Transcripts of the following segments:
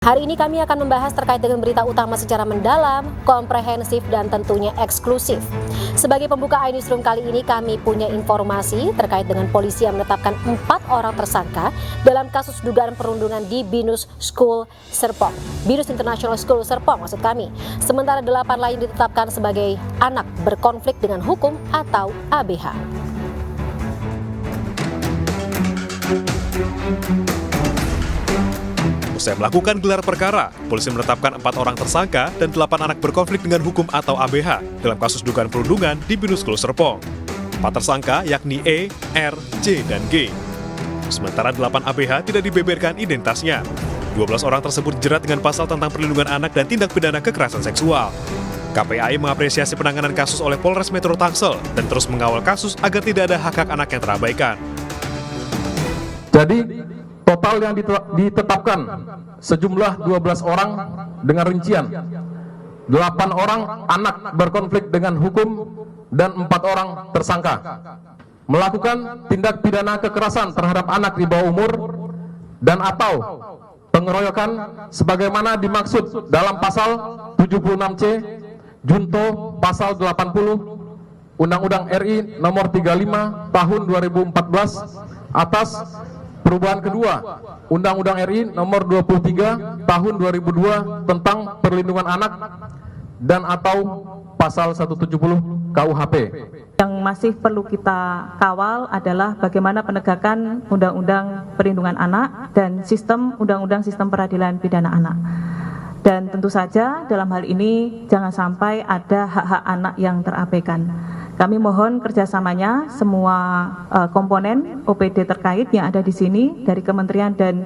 Hari ini kami akan membahas terkait dengan berita utama secara mendalam, komprehensif, dan tentunya eksklusif. Sebagai pembuka iNewsroom kali ini kami punya informasi terkait dengan polisi yang menetapkan 4 orang tersangka dalam kasus dugaan perundungan di Binus School Serpong. Binus International School Serpong maksud kami. Sementara 8 lain ditetapkan sebagai anak berkonflik dengan hukum atau ABH. Usai melakukan gelar perkara, polisi menetapkan 4 orang tersangka dan 8 anak berkonflik dengan hukum atau ABH dalam kasus dugaan perundungan di Binus School Serpong. 4 tersangka yakni E, R, C, dan G. Sementara 8 ABH tidak dibeberkan identitasnya. 12 orang tersebut dijerat dengan pasal tentang perlindungan anak dan tindak pidana kekerasan seksual. KPAI mengapresiasi penanganan kasus oleh Polres Metro Tangsel dan terus mengawal kasus agar tidak ada hak-hak anak yang terabaikan. Jadi, total yang ditetapkan sejumlah 12 orang dengan rincian 8 orang anak berkonflik dengan hukum dan 4 orang tersangka melakukan tindak pidana kekerasan terhadap anak di bawah umur dan atau pengeroyokan sebagaimana dimaksud dalam pasal 76C junto pasal 80 Undang-Undang RI nomor 35 tahun 2014 atas perubahan kedua Undang-Undang RI nomor 23 tahun 2002 tentang perlindungan anak dan atau pasal 170 KUHP. Yang masih perlu kita kawal adalah bagaimana penegakan Undang-Undang Perlindungan Anak dan sistem Undang-Undang Sistem Peradilan Pidana Anak. Dan tentu saja dalam hal ini jangan sampai ada hak-hak anak yang terabaikan. Kami mohon kerjasamanya semua komponen OPD terkait yang ada di sini dari kementerian dan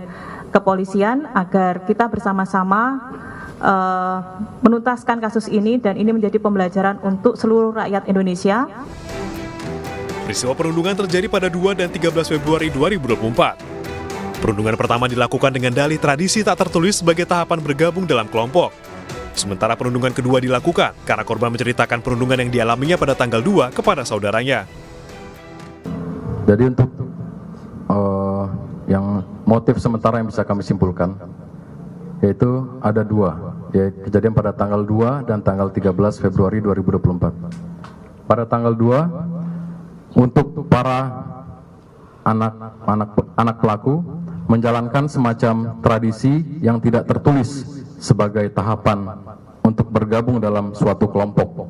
kepolisian agar kita bersama-sama menuntaskan kasus ini dan ini menjadi pembelajaran untuk seluruh rakyat Indonesia. Peristiwa perundungan terjadi pada 2 dan 13 Februari 2024. Perundungan pertama dilakukan dengan dalih tradisi tak tertulis sebagai tahapan bergabung dalam kelompok. Sementara perundungan kedua dilakukan karena korban menceritakan perundungan yang dialaminya pada tanggal 2 kepada saudaranya. Jadi untuk yang motif sementara yang bisa kami simpulkan yaitu ada 2, yaitu kejadian pada tanggal 2 dan tanggal 13 Februari 2024. Pada tanggal 2 untuk para anak pelaku menjalankan semacam tradisi yang tidak tertulis sebagai tahapan untuk bergabung dalam suatu kelompok.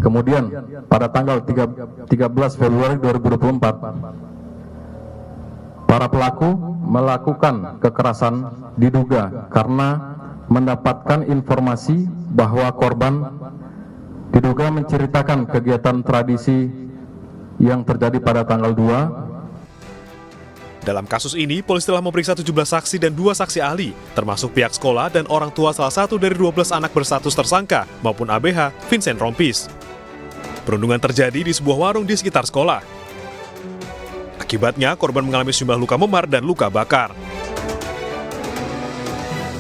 Kemudian pada tanggal 13 Februari 2024 para pelaku melakukan kekerasan diduga karena mendapatkan informasi bahwa korban diduga menceritakan kegiatan tradisi yang terjadi pada tanggal 2. Dalam kasus ini, polisi telah memeriksa 17 saksi dan 2 saksi ahli, termasuk pihak sekolah dan orang tua salah satu dari 12 anak berstatus tersangka maupun ABH, Vincent Rompis. Perundungan terjadi di sebuah warung di sekitar sekolah. Akibatnya, korban mengalami sejumlah luka memar dan luka bakar.